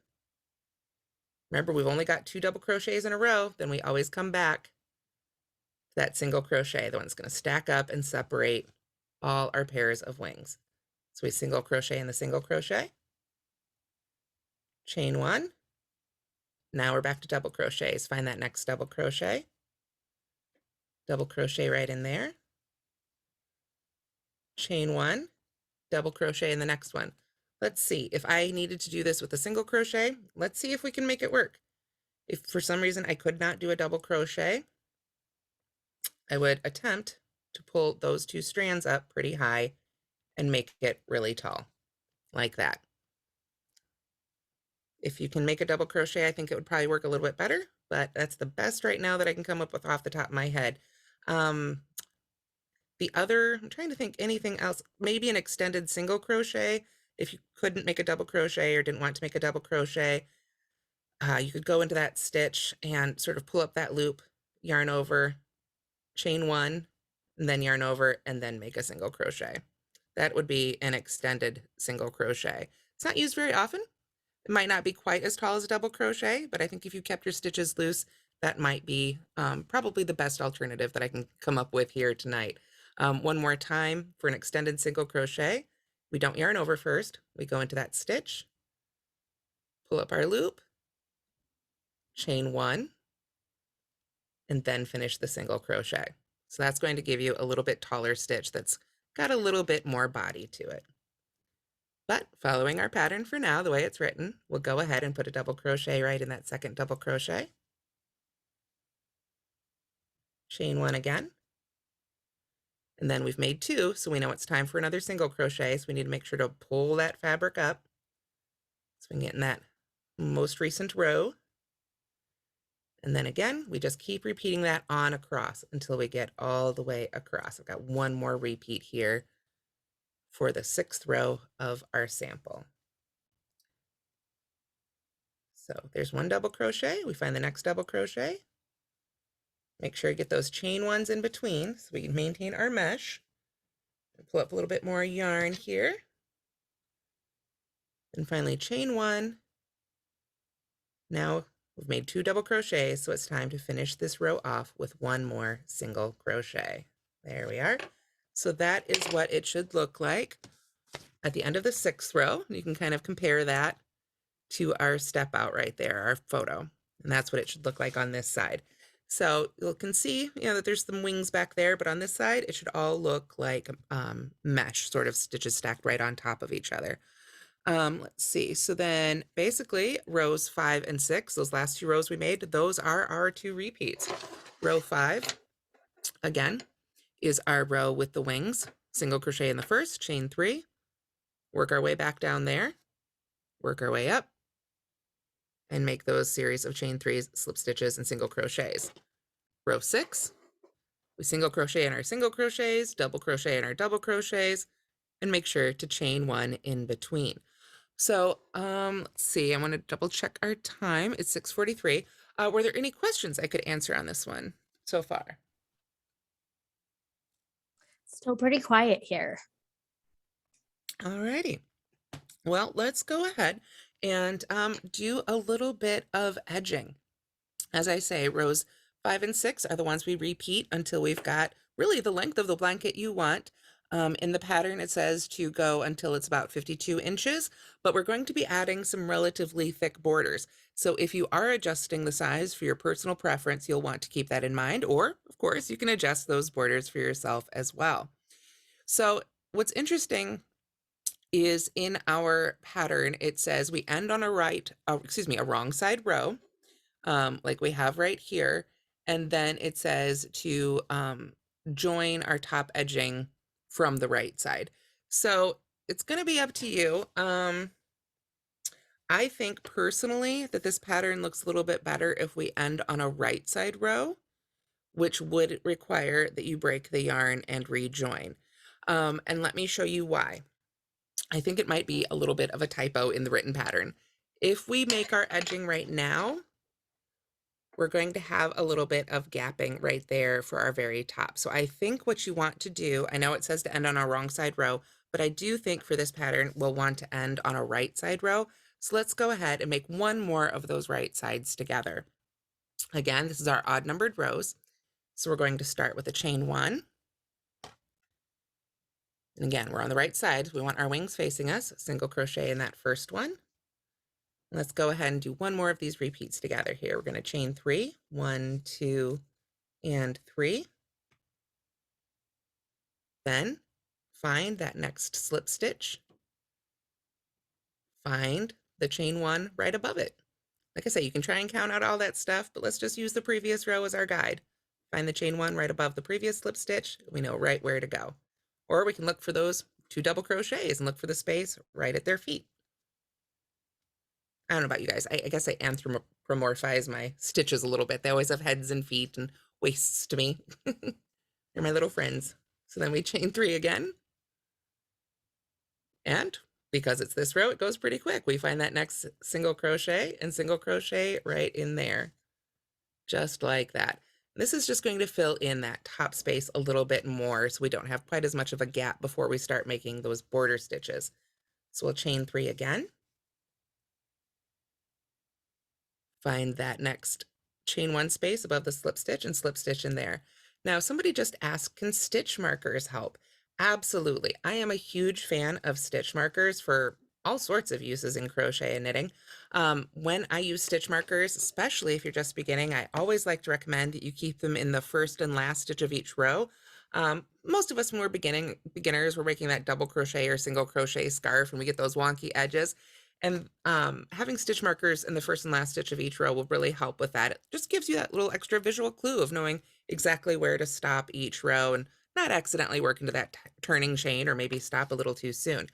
Remember, we've only got 2 double crochets in a row, then we always come back to that single crochet, the one that's going to stack up and separate all our pairs of wings. So we single crochet in the single crochet. Chain 1. Now we're back to double crochets. Find that next double crochet. Double crochet right in there. Chain 1, double crochet in the next one. Let's see, if I needed to do this with a single crochet, let's see if we can make it work. If for some reason I could not do a double crochet, I would attempt to pull those 2 strands up pretty high and make it really tall, like that. If you can make a double crochet, I think it would probably work a little bit better, but that's the best right now that I can come up with off the top of my head. I'm trying to think anything else, maybe an extended single crochet. If you couldn't make a double crochet or didn't want to make a double crochet, you could go into that stitch and sort of pull up that loop, yarn over, chain one, and then yarn over, and then make a single crochet. That would be an extended single crochet. It's not used very often. It might not be quite as tall as a double crochet, but I think if you kept your stitches loose, that might be probably the best alternative that I can come up with here tonight. One more time for an extended single crochet. We don't yarn over first. We go into that stitch, pull up our loop, chain one, and then finish the single crochet. So that's going to give you a little bit taller stitch that's got a little bit more body to it. But following our pattern for now, the way it's written, we'll go ahead and put a double crochet right in that second double crochet. Chain one again. And then we've made two, so we know it's time for another single crochet. So we need to make sure to pull that fabric up. So we can get in that most recent row. And then again, we just keep repeating that on across until we get all the way across. I've got one more repeat here for the 6th row of our sample. So there's one double crochet. We find the next double crochet. Make sure you get those chain ones in between so we can maintain our mesh. Pull up a little bit more yarn here. And finally chain one. Now we've made 2 double crochets, so it's time to finish this row off with one more single crochet. There we are. So that is what it should look like at the end of the 6th row. You can kind of compare that to our step out right there, our photo. And that's what it should look like on this side. So you can see, that there's some wings back there, but on this side, it should all look like mesh, sort of stitches stacked right on top of each other. Let's see. So then basically rows 5 and 6, those last 2 rows we made, those are our 2 repeats. Row 5, again, is our row with the wings. Single crochet in the first, chain 3, work our way back down there, work our way up, and make those series of chain 3s, slip stitches, and single crochets. Row 6, we single crochet in our single crochets, double crochet in our double crochets, and make sure to chain 1 in between. So let's see, I want to double check our time. It's 6:43. Were there any questions I could answer on this one so far? Still pretty quiet here. Alrighty. Well, let's go ahead and do a little bit of edging. As I say, rows 5 and 6 are the ones we repeat until we've got really the length of the blanket you want. In the pattern, it says to go until it's about 52 inches, but we're going to be adding some relatively thick borders. So if you are adjusting the size for your personal preference, you'll want to keep that in mind, or of course, you can adjust those borders for yourself as well. So what's interesting is in our pattern, it says we end on a wrong side row, like we have right here. And then it says to join our top edging from the right side. So it's going to be up to you. I think personally that this pattern looks a little bit better if we end on a right side row, which would require that you break the yarn and rejoin. And let me show you why. I think it might be a little bit of a typo in the written pattern. If we make our edging right now, we're going to have a little bit of gapping right there for our very top. So I think what you want to do, I know it says to end on our wrong side row, but I do think for this pattern, we'll want to end on a right side row. So let's go ahead and make one more of those right sides together. Again, this is our odd numbered rows. So we're going to start with a chain 1. And again, we're on the right side. We want our wings facing us. Single crochet in that first one. Let's go ahead and do one more of these repeats together here. We're going to chain 3, 1, 2, and 3. Then find that next slip stitch. Find the chain 1 right above it. Like I say, you can try and count out all that stuff, but let's just use the previous row as our guide. Find the chain 1 right above the previous slip stitch. We know right where to go. Or we can look for those 2 double crochets and look for the space right at their feet. I don't know about you guys. I guess I anthropomorphize my stitches a little bit. They always have heads and feet and waists to me. They're my little friends. So then we chain 3 again. And because it's this row, it goes pretty quick. We find that next single crochet and single crochet right in there, just like that. This is just going to fill in that top space a little bit more so we don't have quite as much of a gap before we start making those border stitches. So we'll chain 3 again. Find that next chain 1 space above the slip stitch and slip stitch in there. Now, somebody just asked, can stitch markers help? Absolutely. I am a huge fan of stitch markers for all sorts of uses in crochet and knitting. When I use stitch markers, especially if you're just beginning, I always like to recommend that you keep them in the first and last stitch of each row. Most of us, when we're beginners, we're making that double crochet or single crochet scarf and we get those wonky edges. And having stitch markers in the first and last stitch of each row will really help with that. It just gives you that little extra visual clue of knowing exactly where to stop each row and not accidentally work into that turning chain or maybe stop a little too soon.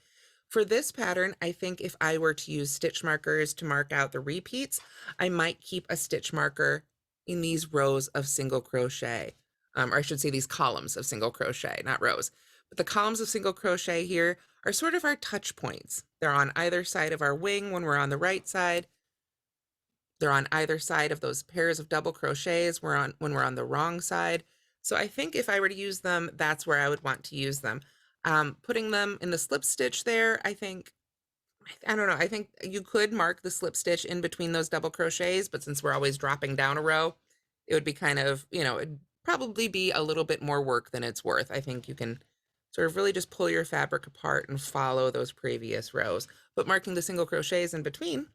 For this pattern, I think if I were to use stitch markers to mark out the repeats, I might keep a stitch marker in these rows of single crochet, or I should say these columns of single crochet, not rows. But the columns of single crochet here are sort of our touch points. They're on either side of our wing when we're on the right side. They're on either side of those pairs of double crochets when we're on the wrong side. So I think if I were to use them, that's where I would want to use them. Putting them in the slip stitch there, I don't know, I think you could mark the slip stitch in between those double crochets, but since we're always dropping down a row, it would be kind of, it'd probably be a little bit more work than it's worth. I think you can sort of really just pull your fabric apart and follow those previous rows, but marking the single crochets in between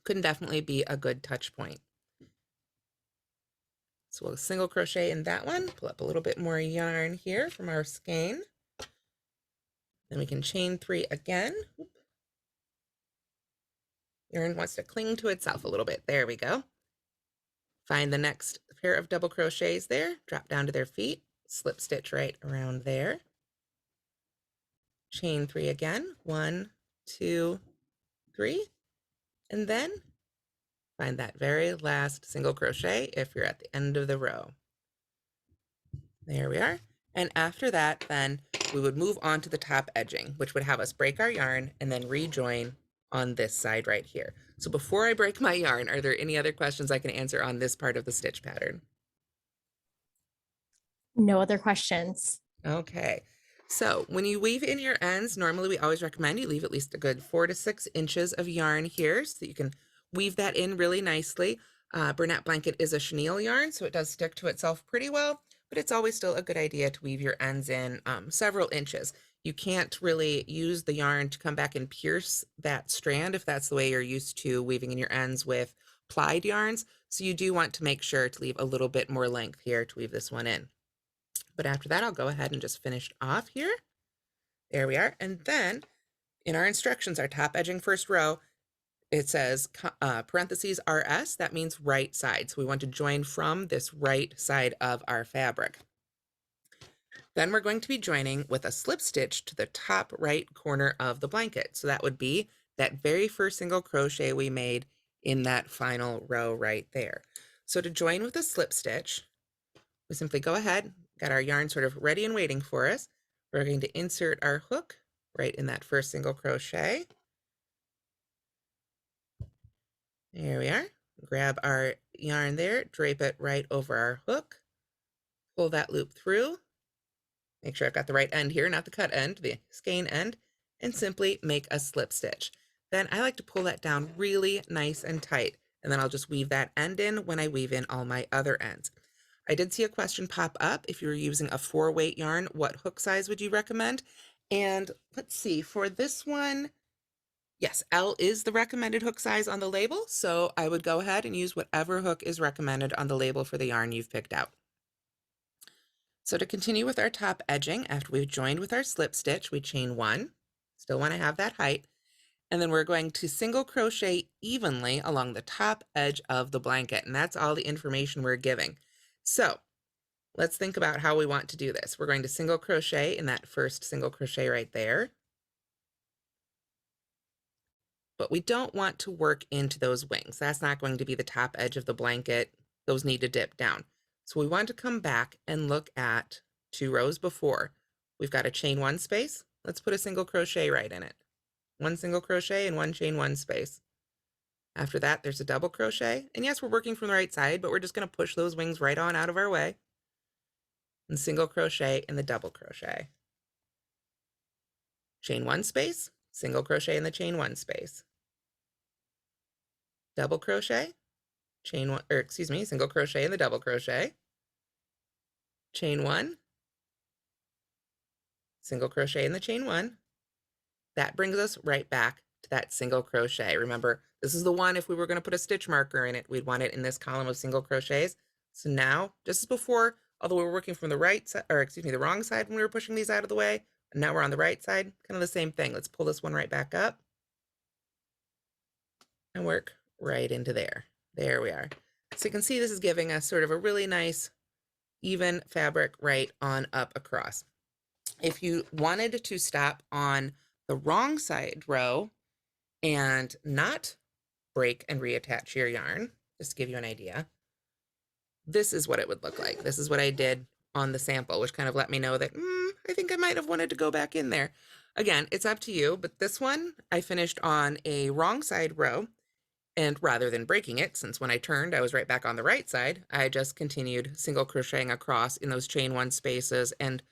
can definitely be a good touch point. So we'll single crochet in that one, pull up a little bit more yarn here from our skein. Then we can chain 3 again. Yarn wants to cling to itself a little bit. There we go. Find the next pair of double crochets there, drop down to their feet, slip stitch right around there. Chain 3 again, 1, 2, 3, and then find that very last single crochet if you're at the end of the row. There we are. And after that, then we would move on to the top edging, which would have us break our yarn and then rejoin on this side right here. So before I break my yarn, are there any other questions I can answer on this part of the stitch pattern? No other questions. Okay. So when you weave in your ends, normally we always recommend you leave at least a good 4 to 6 inches of yarn here so that you can weave that in really nicely. Bernat Blanket is a chenille yarn, so it does stick to itself pretty well, but it's always still a good idea to weave your ends in several inches. You can't really use the yarn to come back and pierce that strand if that's the way you're used to weaving in your ends with plied yarns. So you do want to make sure to leave a little bit more length here to weave this one in. But after that, I'll go ahead and just finish off here. There we are. And then in our instructions, our top edging first row, it says parentheses RS, that means right side. So we want to join from this right side of our fabric. Then we're going to be joining with a slip stitch to the top right corner of the blanket. So that would be that very first single crochet we made in that final row right there. So to join with a slip stitch, we simply go ahead, got our yarn sort of ready and waiting for us. We're going to insert our hook right in that first single crochet. There we are. Grab our yarn there, drape it right over our hook, pull that loop through. Make sure I've got the right end here, not the cut end, the skein end, and simply make a slip stitch. Then I like to pull that down really nice and tight, and then I'll just weave that end in when I weave in all my other ends. I did see a question pop up. If you were using a 4-weight yarn, what hook size would you recommend? And let's see, for this one, yes, L is the recommended hook size on the label, so I would go ahead and use whatever hook is recommended on the label for the yarn you've picked out. So to continue with our top edging, after we've joined with our slip stitch, we chain 1, still want to have that height, and then we're going to single crochet evenly along the top edge of the blanket, and that's all the information we're giving. So let's think about how we want to do this. We're going to single crochet in that first single crochet right there, but we don't want to work into those wings. That's not going to be the top edge of the blanket. Those need to dip down. So we want to come back and look at 2 rows before. we've got a chain one space. Let's put a single crochet right in it. One single crochet and one chain one space. After that, there's a double crochet. And yes, we're working from the right side, but we're just going to push those wings right on out of our way. And single crochet in the double crochet. Chain one space, single crochet in the chain one space. Double crochet, chain one, or excuse me, single crochet in the double crochet. Chain one, single crochet in the chain one. That brings us right back to that single crochet. Remember, this is the one, if we were going to put a stitch marker in it, we'd want it in this column of single crochets. So now, just as before, although we were working from the right side, or excuse me, the wrong side when we were pushing these out of the way, and now we're on the right side, kind of the same thing. Let's pull this one right back up and work right into there. There we are. So you can see this is giving us sort of a really nice, even fabric right on up across. If you wanted to stop on the wrong side row and not break and reattach your yarn, just to give you an idea, this is what it would look like. This is what I did on the sample, which kind of let me know that I think I might have wanted to go back in there. Again, it's up to you, but this one I finished on a wrong side row, and rather than breaking it, since when I turned I was right back on the right side, I just continued single crocheting across in those chain one spaces and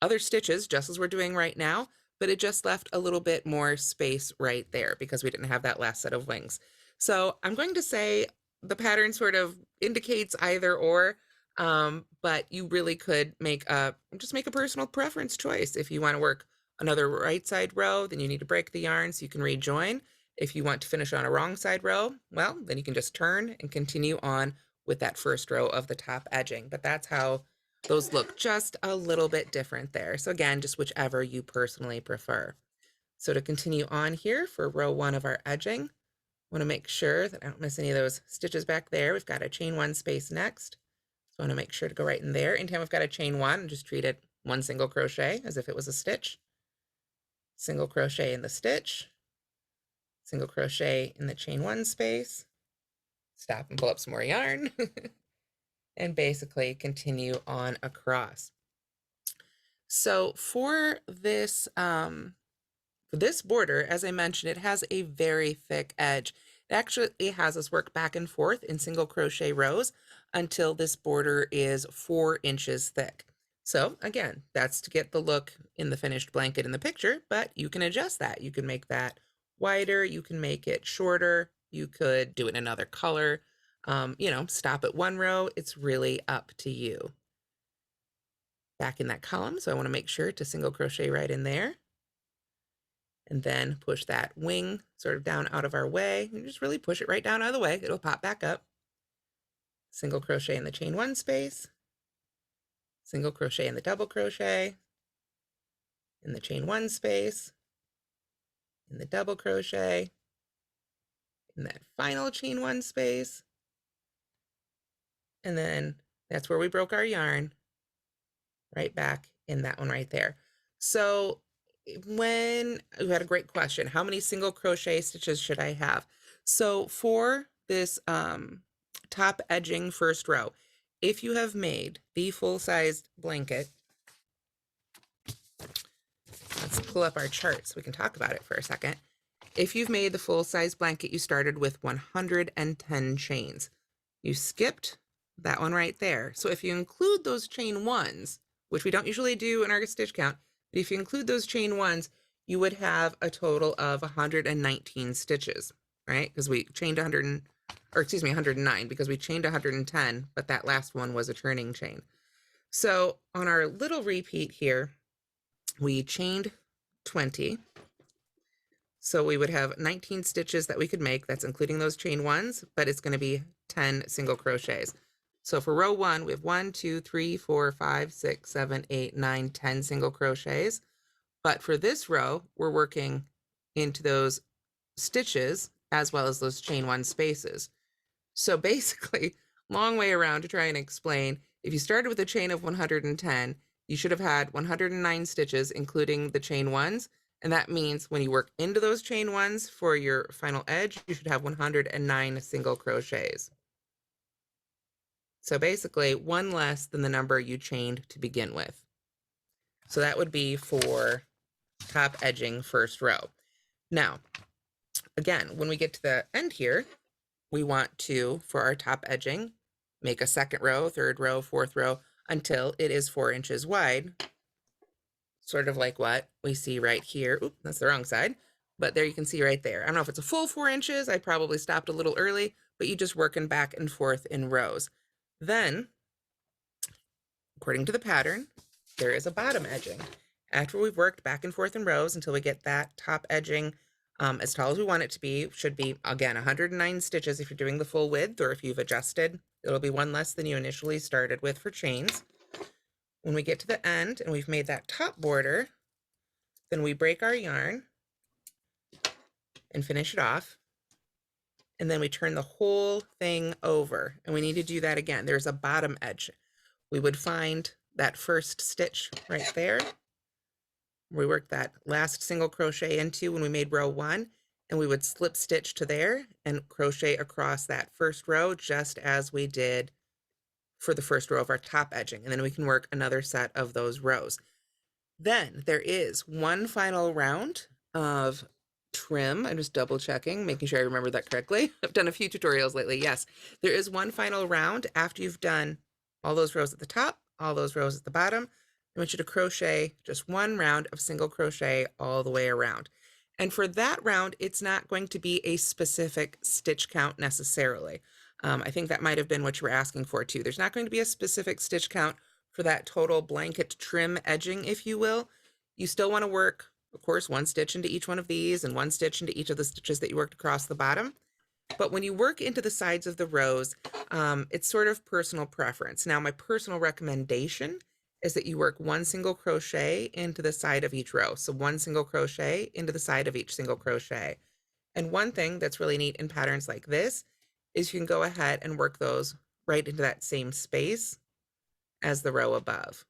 other stitches, just as we're doing right now, but it just left a little bit more space right there because we didn't have that last set of wings. So I'm going to say the pattern sort of indicates either or, but you really could just make a personal preference choice. If you want to work another right side row, then you need to break the yarn so you can rejoin. If you want to finish on a wrong side row, well, then you can just turn and continue on with that first row of the top edging. But that's how those look, just a little bit different there. So again, just whichever you personally prefer. So to continue on here for row one of our edging, I want to make sure that I don't miss any of those stitches back there. We've got a chain one space next. So I want to make sure to go right in there. Anytime we've got a chain one, and just treat it one single crochet as if it was a stitch. Single crochet in the stitch. Single crochet in the chain one space. Stop and pull up some more yarn. And basically continue on across. So for this border, as I mentioned, it has a very thick edge. It actually has us work back and forth in single crochet rows until this border is 4 inches thick. So again, that's to get the look in the finished blanket in the picture, but you can adjust that. You can make that wider, you can make it shorter, you could do it in another color. Stop at one row. It's really up to you. Back in that column, so I want to make sure to single crochet right in there. And then push that wing sort of down out of our way. And just really push it right down out of the way. It'll pop back up. Single crochet in the chain one space. Single crochet in the double crochet. In the chain one space. In the double crochet. In that final chain one space. And then that's where we broke our yarn, right back in that one right there. So when we had a great question, how many single crochet stitches should I have? So for this top edging first row, if you have made the full-sized blanket, let's pull up our chart so we can talk about it for a second. If you've made the full-size blanket, you started with 110 chains. You skipped that one right there. So if you include those chain ones, which we don't usually do in our stitch count, but if you include those chain ones, you would have a total of 119 stitches, right? Because we chained 109, because we chained 110, but that last one was a turning chain. So on our little repeat here, we chained 20. So we would have 19 stitches that we could make. That's including those chain ones, but it's going to be 10 single crochets. So for row one, we have 1, 2, 3, 4, 5, 6, 7, 8, 9, 10 single crochets. But for this row, we're working into those stitches as well as those chain one spaces. So basically, long way around to try and explain, if you started with a chain of 110, you should have had 109 stitches, including the chain ones. And that means when you work into those chain ones for your final edge, you should have 109 single crochets. So basically, one less than the number you chained to begin with. So that would be for top edging first row. Now, again, when we get to the end here, we want to, for our top edging, make a second row, third row, fourth row, until it is 4 inches wide, sort of like what we see right here. Oop, that's the wrong side, but there you can see right there. I don't know if it's a full 4 inches. I probably stopped a little early, but you just working back and forth in rows. Then, according to the pattern, there is a bottom edging. After we've worked back and forth in rows until we get that top edging as tall as we want it to be, should be, again, 109 stitches if you're doing the full width, or if you've adjusted, it'll be one less than you initially started with for chains. When we get to the end and we've made that top border, then we break our yarn and finish it off. And then we turn the whole thing over, and we need to do that again. There's a bottom edge. We would find that first stitch right there. We worked that last single crochet into when we made row 1, and we would slip stitch to there and crochet across that first row just as we did for the first row of our top edging. And then we can work another set of those rows. Then there is one final round of trim. I'm just double checking, making sure I remember that correctly. I've done a few tutorials lately. Yes, there is one final round after you've done all those rows at the top, all those rows at the bottom. I want you to crochet just one round of single crochet all the way around. And for that round, it's not going to be a specific stitch count necessarily. I think that might have been what you were asking for too. There's not going to be a specific stitch count for that total blanket trim edging, if you will. You still want to work, of course, one stitch into each one of these and one stitch into each of the stitches that you worked across the bottom. But when you work into the sides of the rows, it's sort of personal preference. Now, my personal recommendation is that you work one single crochet into the side of each row. So one single crochet into the side of each single crochet. And one thing that's really neat in patterns like this is you can go ahead and work those right into that same space as the row above.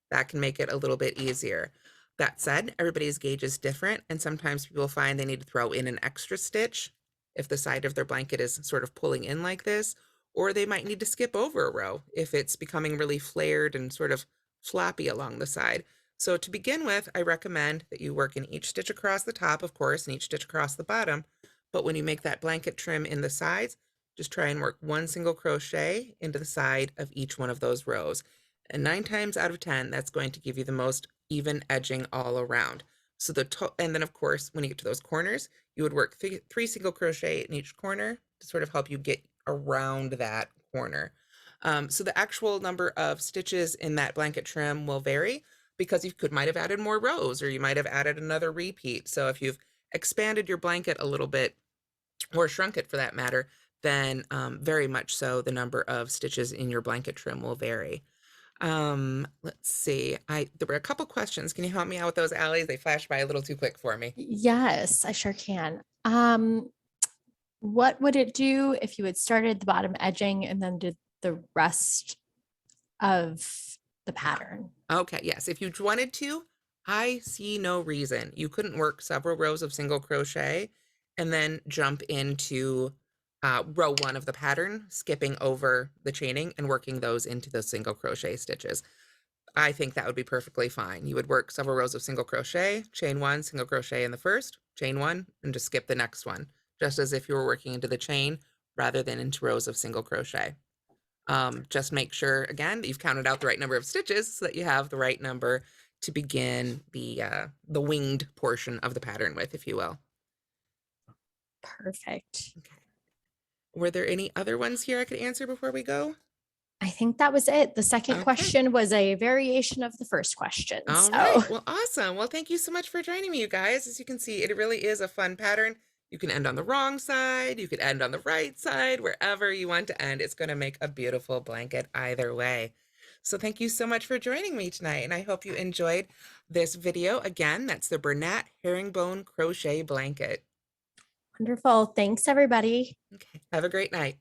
That can make it a little bit easier. That said, everybody's gauge is different, and sometimes people find they need to throw in an extra stitch if the side of their blanket is sort of pulling in like this, or they might need to skip over a row if it's becoming really flared and sort of floppy along the side. So to begin with, I recommend that you work in each stitch across the top, of course, and each stitch across the bottom. But when you make that blanket trim in the sides, just try and work one single crochet into the side of each one of those rows. And 9 times out of 10, that's going to give you the most even edging all around. So and then of course, when you get to those corners, you would work 3 single crochet in each corner to sort of help you get around that corner. So the actual number of stitches in that blanket trim will vary because you might have added more rows, or you might have added another repeat. So if you've expanded your blanket a little bit, or shrunk it for that matter, then very much so the number of stitches in your blanket trim will vary. Let's see. There were a couple questions. Can you help me out with those, Allie? They flashed by a little too quick for me. Yes, I sure can. What would it do if you had started the bottom edging and then did the rest of the pattern? Okay, yes. If you wanted to, I see no reason you couldn't work several rows of single crochet and then jump into row 1 of the pattern, skipping over the chaining and working those into the single crochet stitches. I think that would be perfectly fine. You would work several rows of single crochet, chain 1, single crochet in the first, chain 1, and just skip the next one, just as if you were working into the chain rather than into rows of single crochet. Just make sure, again, that you've counted out the right number of stitches so that you have the right number to begin the winged portion of the pattern with, if you will. Perfect. Okay. Were there any other ones here I could answer before we go? I think that was it. The second question was a variation of the first question. All right. Well, awesome. Well, thank you so much for joining me, you guys. As you can see, it really is a fun pattern. You can end on the wrong side. You could end on the right side, wherever you want to end. It's going to make a beautiful blanket either way. So thank you so much for joining me tonight, and I hope you enjoyed this video. Again, that's the Bernat Herringbone Crochet Blanket. Wonderful. Thanks, everybody. Okay. Have a great night.